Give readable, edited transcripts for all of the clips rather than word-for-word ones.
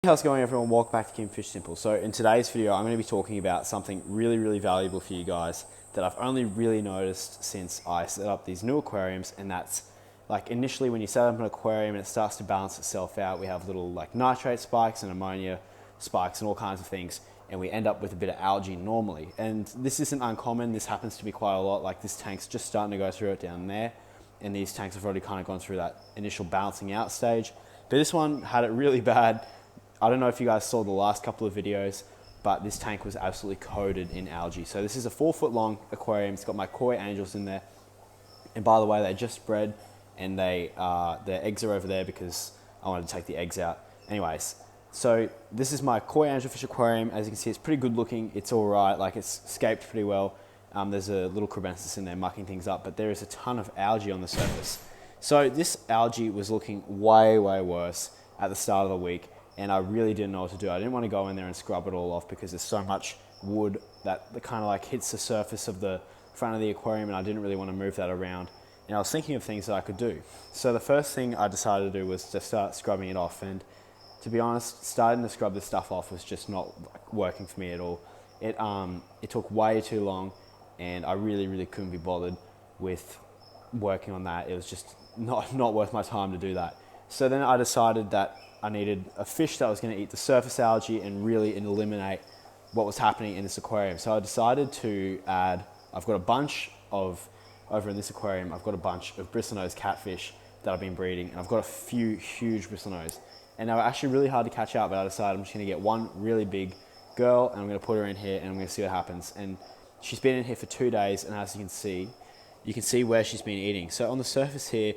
How's it going, everyone? Welcome back to Kingfish Simple. So in today's video, I'm going to be talking about something really valuable for you guys that I've only really noticed since I set up these new aquariums, and that's like initially when you set up an aquarium and it starts to balance itself out, we have little like nitrate spikes and ammonia spikes and all kinds of things, and we end up with a bit of algae normally. And this isn't uncommon. This happens to be quite a lot. Like this tank's just starting to go through it down there, and these tanks have already kind of gone through that initial balancing out stage. But this one had it really bad. I don't know if you guys saw the last couple of videos, but this tank was absolutely coated in algae. So this is a 4-foot long aquarium. It's got my koi angels in there. And by the way, they just bred, and their eggs are over there because I wanted to take the eggs out. Anyways, so this is my koi angelfish aquarium. As you can see, it's pretty good looking. It's all right. Like, it's escaped pretty well. There's a little crebensis in there mucking things up, but there is a ton of algae on the surface. So this algae was looking way worse at the start of the week, and I really didn't know what to do. I didn't want to go in there and scrub it all off because there's so much wood that kind of like hits the surface of the front of the aquarium, and I didn't really want to move that around. And I was thinking of things that I could do. So the first thing I decided to do was to start scrubbing it off. And to be honest, starting to scrub this stuff off was just not working for me at all. It took way too long, and I really couldn't be bothered with working on that. It was just not worth my time to do that. So then I decided that I needed a fish that was going to eat the surface algae and really eliminate what was happening in this aquarium. So I decided to add, over in this aquarium, I've got a bunch of bristlenose catfish that I've been breeding, and I've got a few huge bristlenose. And they were actually really hard to catch out, but I decided I'm just going to get one really big girl, and I'm going to put her in here, and I'm going to see what happens. And she's been in here for 2 days, and as you can see where she's been eating. So on the surface here,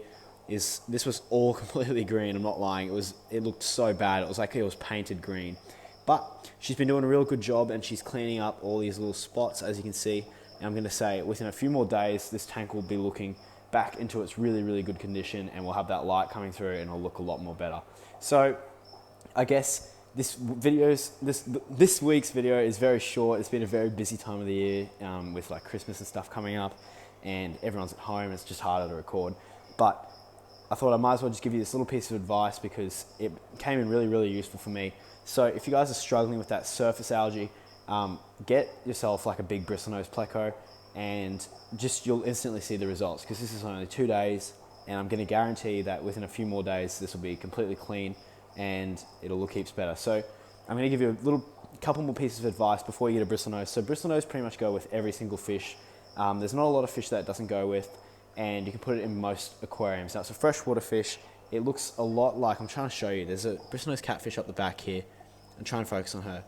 this was all completely green. I'm not lying. It looked so bad. It was like it was painted green. But she's been doing a real good job, and she's cleaning up all these little spots, as you can see. And I'm going to say within a few more days, this tank will be looking back into its really good condition, and we'll have that light coming through, and it'll look a lot more better. So I guess this week's video is very short. It's been a very busy time of the year with like Christmas and stuff coming up, and everyone's at home. It's just harder to record. But I thought I might as well just give you this little piece of advice because it came in really useful for me. So if you guys are struggling with that surface algae, get yourself like a big bristlenose pleco, and you'll instantly see the results, because this is only 2 days, and I'm going to guarantee that within a few more days this will be completely clean and it'll look heaps better. So I'm going to give you a couple more pieces of advice before you get a bristlenose. So bristlenose pretty much go with every single fish. There's not a lot of fish that it doesn't go with, and you can put it in most aquariums. Now, it's a freshwater fish. It looks a lot like, I'm trying to show you, there's a bristlenose catfish up the back here. I'm trying to focus on her.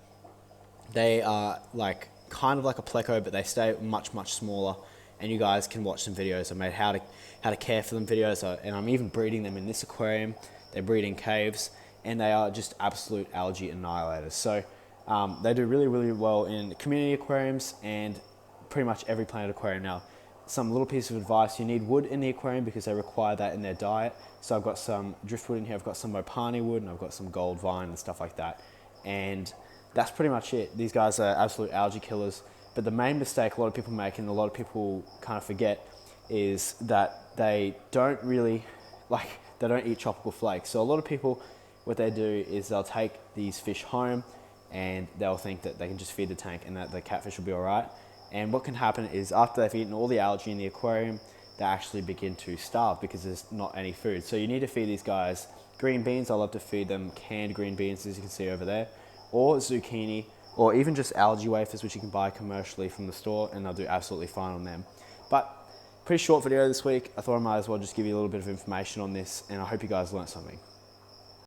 They are like kind of like a pleco, but they stay much smaller, and you guys can watch some videos. I made how to care for them videos, and I'm even breeding them in this aquarium. They breed in caves, and they are just absolute algae annihilators. So they do really well in community aquariums and pretty much every Planet aquarium. Now, some little piece of advice: you need wood in the aquarium because they require that in their diet. So I've got some driftwood in here, I've got some mopani wood, and I've got some gold vine and stuff like that. And that's pretty much it. These guys are absolute algae killers. But the main mistake a lot of people make, and a lot of people kind of forget, is that they don't eat tropical flakes. So a lot of people, what they do is they'll take these fish home, and they'll think that they can just feed the tank and that the catfish will be all right. And what can happen is after they've eaten all the algae in the aquarium, they actually begin to starve because there's not any food. So you need to feed these guys green beans. I love to feed them canned green beans, as you can see over there, or zucchini, or even just algae wafers, which you can buy commercially from the store, and they'll do absolutely fine on them. But pretty short video this week. I thought I might as well just give you a little bit of information on this, and I hope you guys learned something.